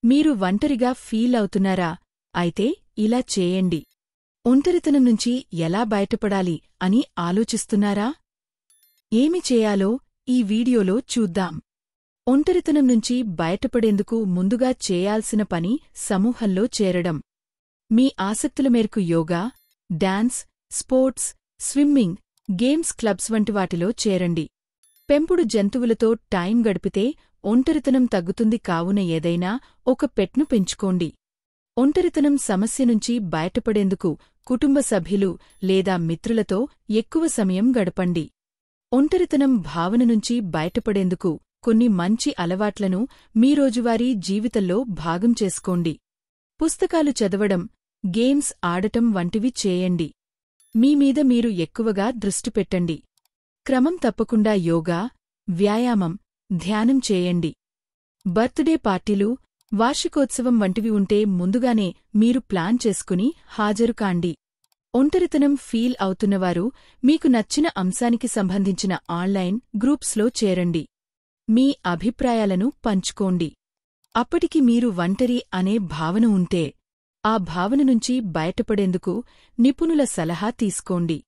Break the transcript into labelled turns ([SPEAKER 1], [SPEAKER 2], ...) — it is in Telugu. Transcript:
[SPEAKER 1] మీరు ఒంటరిగా ఫీల్ అవుతున్నారా? అయితే ఇలా చేయండి. ఒంటరితనం నుంచి ఎలా బయటపడాలి అని ఆలోచిస్తున్నారా? ఏమి చేయాలో ఈ వీడియోలో చూద్దాం. ఒంటరితనం నుంచి బయటపడేందుకు ముందుగా చేయాల్సిన పని సమూహంలో చేరడం. మీ ఆసక్తుల మేరకు yoga, dance, sports, swimming, games clubs వంటి వాటిలో చేరండి. పెంపుడు జంతువులతో టైం గడిపితే ఒంటరితనం తగ్గుతుంది కావున ఏదైనా ఒక పెట్ను పెంచుకోండి. ఒంటరితనం సమస్య నుంచి బయటపడేందుకు కుటుంబ సభ్యులు లేదా మిత్రులతో ఎక్కువ సమయం గడపండి. ఒంటరితనం భావన నుంచి బయటపడేందుకు కొన్ని మంచి అలవాట్లను మీ రోజువారీ జీవితంలో భాగం చేసుకోండి. పుస్తకాలు చదవడం, గేమ్స్ ఆడటం వంటివి చేయండి. మీమీద మీరు ఎక్కువగా దృష్టి పెట్టండి. క్రమం తప్పకుండా యోగా, వ్యాయామం, ధ్యానం చేయండి. బర్త్డే పార్టీలు, వార్షికోత్సవం వంటివి ఉంటే ముందుగానే మీరు ప్లాన్ చేసుకుని హాజరుకాండి. ఒంటరితనం ఫీల్ అవుతున్నవారు మీకు నచ్చిన అంశానికి సంబంధించిన ఆన్లైన్ గ్రూప్స్లో చేరండి. మీ అభిప్రాయాలను పంచుకోండి. అప్పటికి మీరు ఒంటరి అనే భావన ఉంటే, ఆ భావన నుంచి బయటపడేందుకు నిపుణుల సలహా తీసుకోండి.